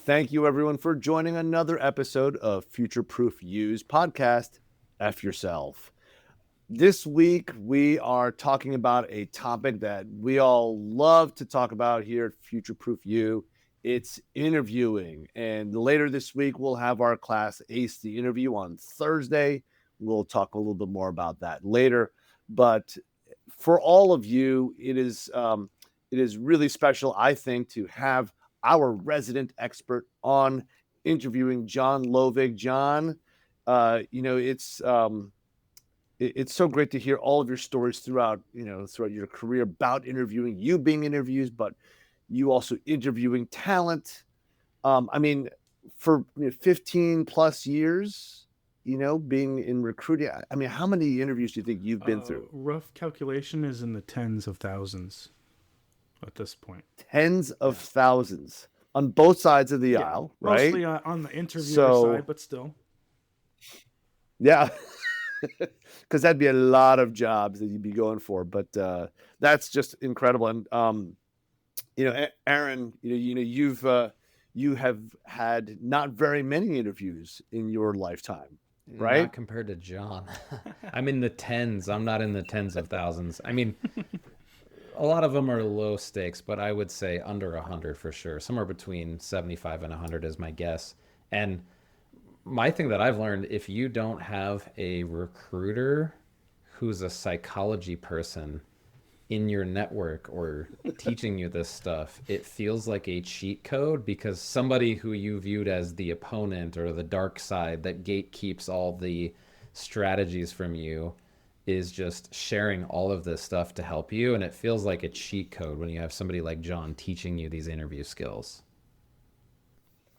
Thank you, everyone, for joining another episode of FutureProof You's podcast, F Yourself. This week, we are talking about a topic that we all love to talk about here at FutureProof You. It's interviewing. And later this week, we'll have our class Ace the Interview on Thursday. We'll talk a little bit more about that later. But for all of you, it is really special, I think, to have our resident expert on interviewing John Lovig. John, it's so great to hear all of your stories throughout your career about interviewing, you being interviewed, but you also interviewing talent. For 15 plus years, being in recruiting. I mean, how many interviews do you think you've been through? Rough calculation is in the tens of thousands at this point. Tens of Yeah. thousands on both sides of the Yeah. aisle, right? Mostly on the interviewer So, side, but still. yeah, because that'd be a lot of jobs that you'd be going for. But that's just incredible. And Aaron, you have had not very many interviews in your lifetime, right? Not compared to John. I'm in the tens. I'm not in the tens of thousands. I mean, a lot of them are low stakes, but I would say under 100 for sure. Somewhere between 75 and 100 is my guess. And my thing that I've learned, if you don't have a recruiter who's a psychology person in your network or teaching you this stuff, it feels like a cheat code because somebody who you viewed as the opponent or the dark side that gatekeeps all the strategies from you is just sharing all of this stuff to help you. And it feels like a cheat code when you have somebody like John teaching you these interview skills.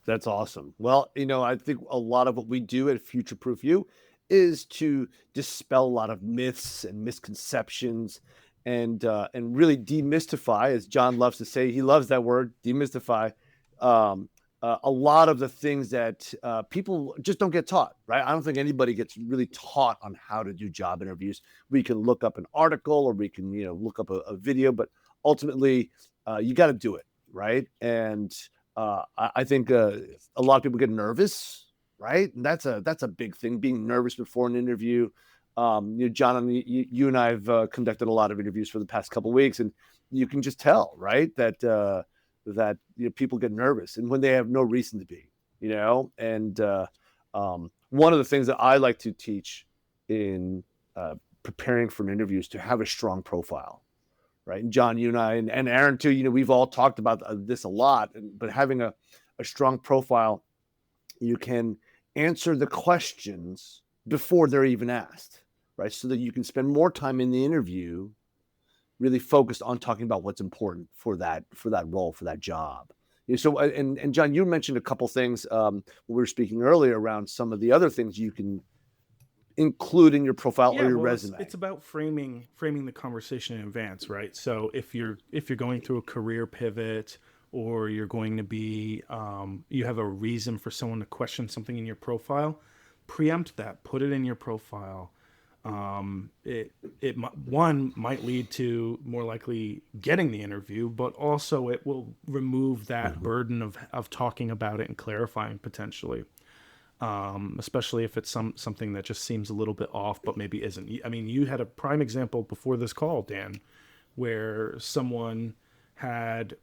That's awesome. Well, I think a lot of what we do at Future Proof You is to dispel a lot of myths and misconceptions and really demystify, as John loves to say, he loves that word, demystify, a lot of the things that people just don't get taught, right? I don't think anybody gets really taught on how to do job interviews. We can look up an article or we can, look up a video, but ultimately you got to do it, right? And I think a lot of people get nervous, right? And that's a big thing, being nervous before an interview. John, you and I have conducted a lot of interviews for the past couple of weeks, and you can just tell, right, that people get nervous, and when they have no reason to be, And one of the things that I like to teach in preparing for an interview is to have a strong profile, right? And John, you and I, and Aaron too, we've all talked about this a lot, but having a strong profile, you can answer the questions before they're even asked, right? So that you can spend more time in the interview really focused on talking about what's important for that role, for that job. So, and John, you mentioned a couple things when we were speaking earlier around some of the other things you can include in your profile or Yeah, your well, resume. it's about framing the conversation in advance, right? So if you're going through a career pivot or you're going to be you have a reason for someone to question something in your profile, preempt that, put it in your profile. One might lead to more likely getting the interview, but also it will remove that burden of talking about it and clarifying potentially. Especially if it's something that just seems a little bit off, but maybe isn't. I mean, you had a prime example before this call, Dan, where someone had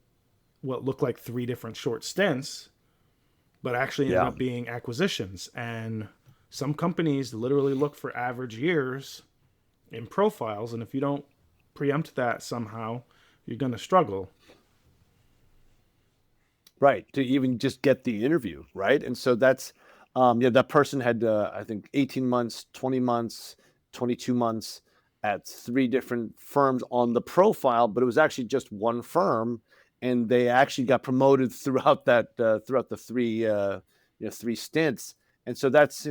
what looked like three different short stints, but actually ended Yeah. up being acquisitions. And some companies literally look for average years in profiles, and if you don't preempt that somehow, you're going to struggle. Right. To even just get the interview. Right. And so that's, that person had, I think, 18 months, 20 months, 22 months at three different firms on the profile, but it was actually just one firm. And they actually got promoted throughout throughout the three stints. And so that's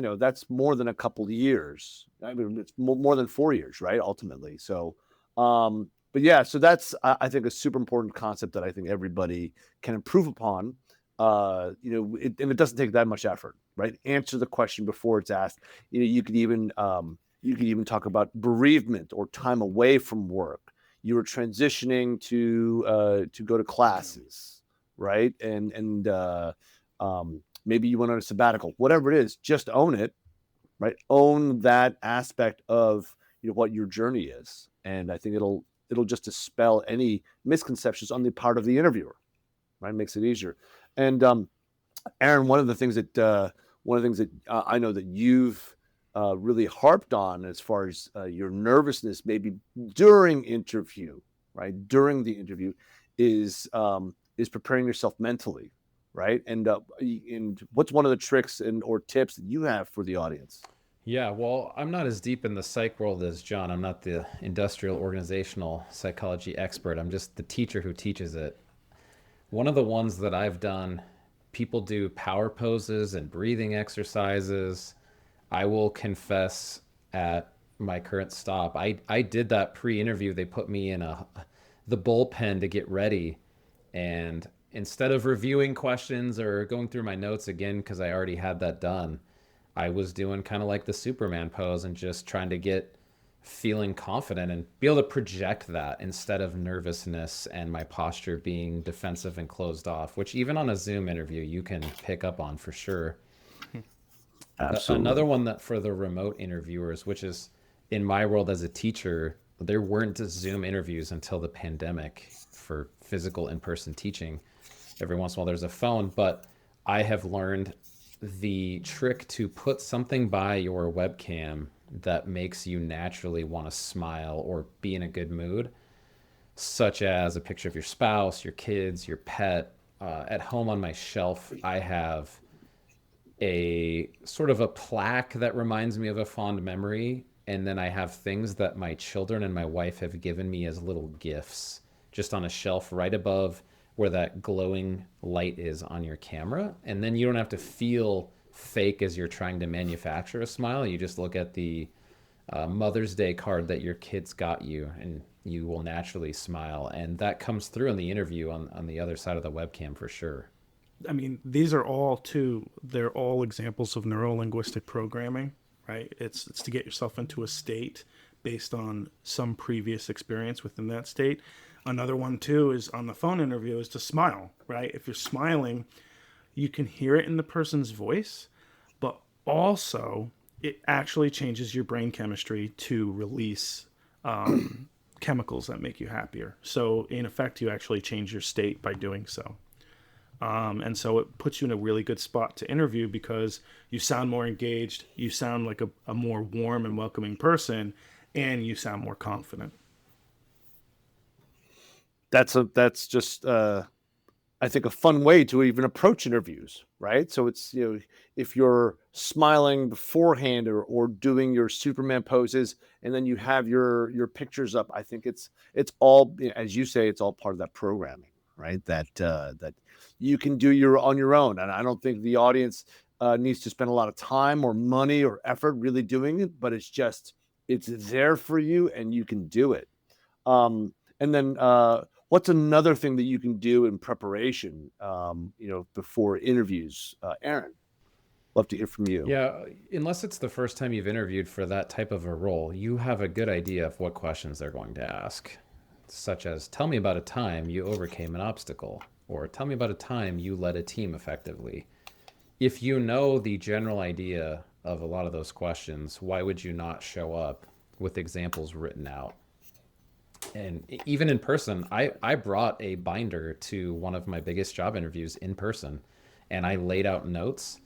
more than a couple of years. I mean, it's more than 4 years, right? Ultimately. So, but yeah, so that's, I think, a super important concept that I think everybody can improve upon. And it doesn't take that much effort, right? Answer the question before it's asked. You could even talk about bereavement or time away from work. You were transitioning to go to classes, right? And Maybe you went on a sabbatical, whatever it is, just own it, right? Own that aspect of what your journey is, and I think it'll just dispel any misconceptions on the part of the interviewer, right? Makes it easier. And Aaron, one of the things that I know that you've really harped on as far as your nervousness, maybe during interview, right? During the interview, is preparing yourself mentally, right? And what's one of the tricks and or tips that you have for the audience? Yeah, well, I'm not as deep in the psych world as John. I'm not the industrial organizational psychology expert. I'm just the teacher who teaches it. One of the ones that I've done, people do power poses and breathing exercises. I will confess at my current stop, I did that pre-interview. They put me in the bullpen to get ready, and instead of reviewing questions or going through my notes again because I already had that done, I was doing kind of like the Superman pose and just trying to get feeling confident and be able to project that instead of nervousness and my posture being defensive and closed off, which even on a Zoom interview you can pick up on for sure. Another Absolutely. one that for the remote interviewers, which is in my world as a teacher, there weren't Zoom interviews until the pandemic for physical in-person teaching. Every once in a while there's a phone, but I have learned the trick to put something by your webcam that makes you naturally want to smile or be in a good mood, such as a picture of your spouse, your kids, your pet. At home on my shelf, I have a sort of a plaque that reminds me of a fond memory. And then I have things that my children and my wife have given me as little gifts just on a shelf right above where that glowing light is on your camera. And then you don't have to feel fake as you're trying to manufacture a smile. You just look at the Mother's Day card that your kids got you, and you will naturally smile. And that comes through in the interview on the other side of the webcam for sure. I mean, they're all examples of neuro-linguistic programming, right? It's to get yourself into a state based on some previous experience within that state. Another one too is on the phone interview is to smile, right? If you're smiling, you can hear it in the person's voice, but also it actually changes your brain chemistry to release chemicals that make you happier. So in effect, you actually change your state by doing so. And so it puts you in a really good spot to interview because you sound more engaged, you sound like a more warm and welcoming person, and you sound more confident. That's just I think a fun way to even approach interviews, right? So it's if you're smiling beforehand or doing your Superman poses and then you have your pictures up, I think it's all as you say, it's all part of that programming, right? That you can do your on your own, and I don't think the audience needs to spend a lot of time or money or effort really doing it, but it's there for you and you can do it. And then what's another thing that you can do in preparation, before interviews? Aaron, love to hear from you. Yeah, unless it's the first time you've interviewed for that type of a role, you have a good idea of what questions they're going to ask, such as tell me about a time you overcame an obstacle, or tell me about a time you led a team effectively. If you know the general idea of a lot of those questions, why would you not show up with examples written out? And even in person, I brought a binder to one of my biggest job interviews in person, and I laid out notes.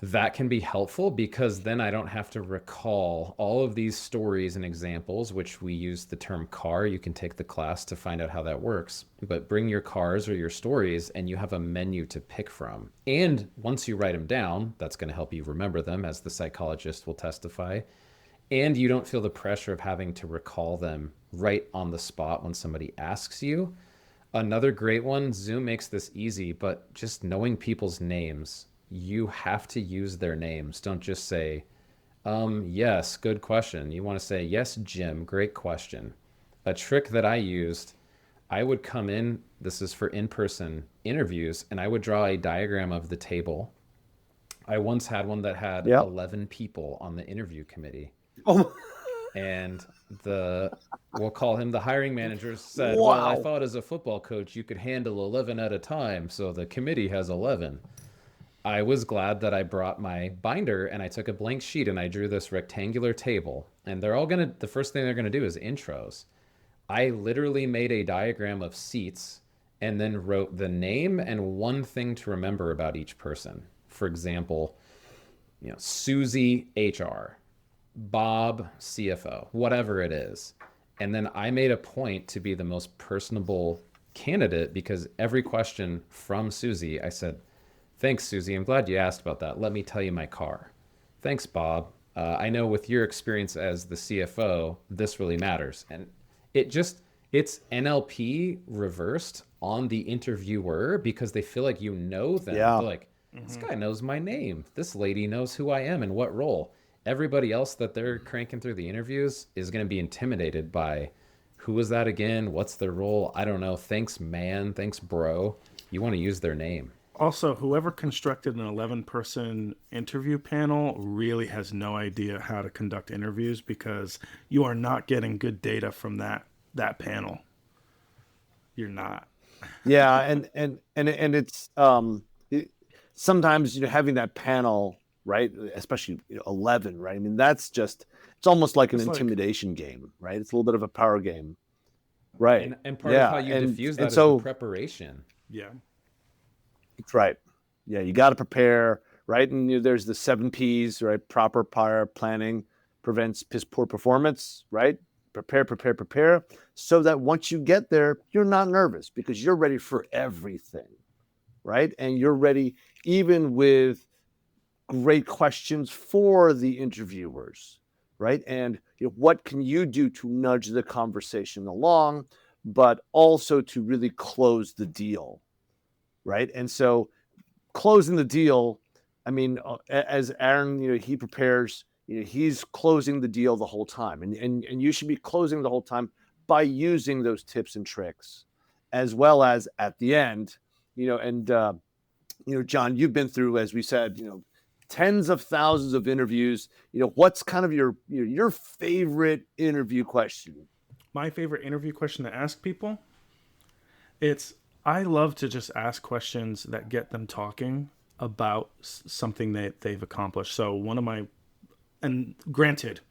That can be helpful because then I don't have to recall all of these stories and examples, which we use the term car. You can take the class to find out how that works. But bring your cars or your stories, and you have a menu to pick from. And once you write them down, that's going to help you remember them, as the psychologist will testify. And you don't feel the pressure of having to recall them right on the spot when somebody asks you. Another great one, Zoom makes this easy, but just knowing people's names. You have to use their names. Don't just say, yes, good question. You want to say, yes, Jim, great question. A trick that I used, I would come in, this is for in-person interviews, and I would draw a diagram of the table. I once had one that had Yeah. 11 people on the interview committee. Oh, And we'll call him the hiring manager, said, well, I wow. thought as a football coach you could handle 11 at a time, so the committee has 11. I was glad that I brought my binder and I took a blank sheet and I drew this rectangular table. And the first thing they're gonna do is intros. I literally made a diagram of seats and then wrote the name and one thing to remember about each person. For example, Susie HR, Bob CFO, whatever it is. And then I made a point to be the most personable candidate because every question from Susie, I said, "Thanks, Susie. I'm glad you asked about that. Let me tell you my car. Thanks, Bob. I know with your experience as the CFO, this really matters." And it just, it's NLP reversed on the interviewer because they feel like you know them. Yeah. They're like, this guy knows my name. This lady knows who I am and what role. Everybody else that they're cranking through the interviews is going to be intimidated by who was that again? What's their role? I don't know. Thanks, man. Thanks, bro. You want to use their name. Also, whoever constructed an 11-person interview panel really has no idea how to conduct interviews because you are not getting good data from that panel. You're not. Yeah, and it's sometimes having that panel, right? Especially 11, right? I mean, it's almost like an It's like, intimidation game, right? It's a little bit of a power game, right? And part of how Yeah, you and diffuse that and is the so preparation. yeah. right, yeah, you got to prepare, right? And there's the 7 P's, right? Proper prior planning prevents piss poor performance, right? Prepare, prepare, prepare, so that once you get there, you're not nervous because you're ready for everything, right? And you're ready even with great questions for the interviewers, right? And what can you do to nudge the conversation along, but also to really close the deal, right? And so closing the deal, I mean, as Aaron, he prepares, he's closing the deal the whole time, and you should be closing the whole time by using those tips and tricks, as well as at the end, and John, you've been through, as we said, tens of thousands of interviews. What's kind of your favorite interview question? My favorite interview question to ask people, it's I love to just ask questions that get them talking about something that they've accomplished. So one of my, and granted,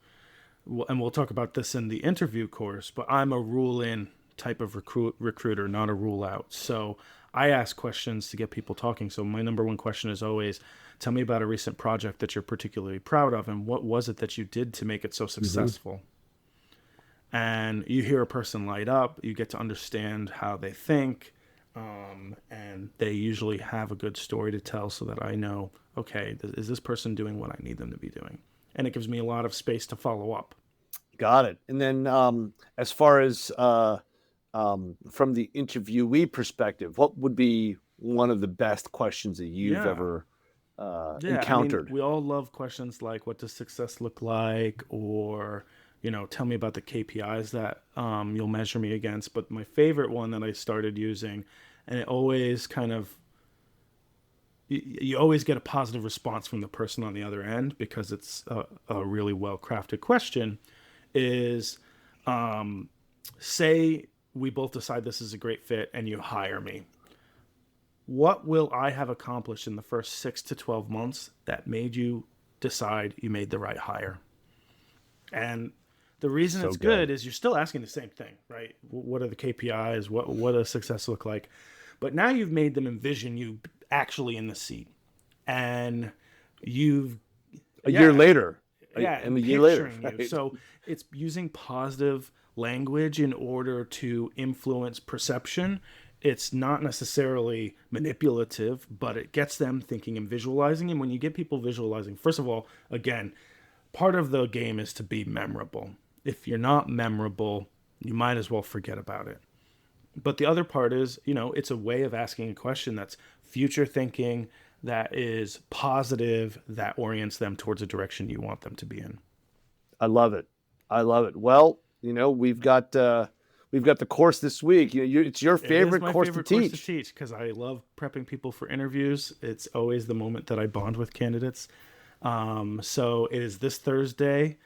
and we'll talk about this in the interview course, but I'm a rule in type of recruiter, not a rule out. So I ask questions to get people talking. So my number one question is always, tell me about a recent project that you're particularly proud of and what was it that you did to make it so successful. And you hear a person light up, you get to understand how they think, and they usually have a good story to tell so that I know, okay, is this person doing what I need them to be doing? And it gives me a lot of space to follow up. Got it. And then as far as from the interviewee perspective, what would be one of the best questions that you've Yeah. ever Yeah, I mean, encountered? we all love questions like, what does success look like? Or, tell me about the KPIs that you'll measure me against. But my favorite one that I started using, and it always kind of, you always get a positive response from the person on the other end because it's a really well-crafted question, is say we both decide this is a great fit and you hire me. What will I have accomplished in the first 6 to 12 months that made you decide you made the right hire? And the reason So it's good. good is you're still asking the same thing, right? What are the KPIs? What does success look like? But now you've made them envision you actually in the seat, and you've A year later, yeah, and and a year later, picturing you. right? So it's using positive language in order to influence perception. It's not necessarily manipulative, but it gets them thinking and visualizing. And when you get people visualizing, first of all, again, part of the game is to be memorable. If you're not memorable, you might as well forget about it. But the other part is, it's a way of asking a question that's future thinking, that is positive, that orients them towards a direction you want them to be in. I love it. I love it. Well, we've got the course this week. It's your It is favorite my course to favorite course to teach. teach because I love prepping people for interviews. It's always the moment that I bond with candidates. So it is this Thursday,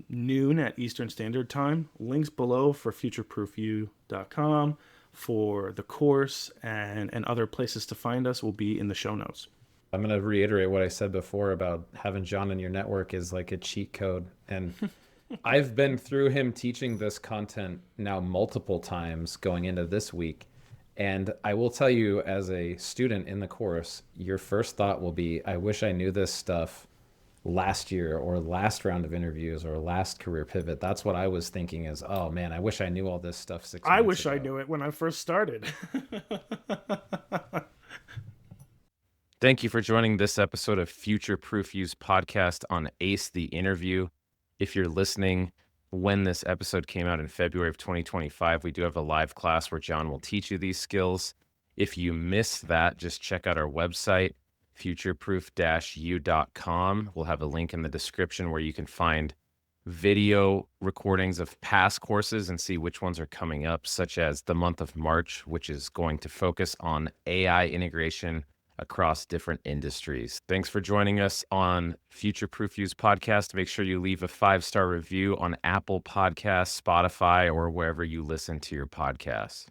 noon at Eastern Standard Time. Links below for futureproofyou.com for the course and other places to find us will be in the show notes. I'm going to reiterate what I said before about having John in your network is like a cheat code. And I've been through him teaching this content now multiple times going into this week. And I will tell you, as a student in the course, your first thought will be, I wish I knew this stuff last year or last round of interviews or last career pivot. That's what I was thinking is, oh man, I wish I knew all this stuff 6 I months wish I ago. knew it when I first started. Thank you for joining this episode of Future Proof You's podcast on Ace the Interview. If you're listening when this episode came out in February of 2025, we do have a live class where John will teach you these skills. If you missed that, just check out our website, futureproof-you.com. We'll have a link in the description where you can find video recordings of past courses and see which ones are coming up, such as the month of March, which is going to focus on AI integration across different industries. Thanks for joining us on Future Proof You's podcast. Make sure you leave a 5-star review on Apple Podcasts, Spotify, or wherever you listen to your podcasts.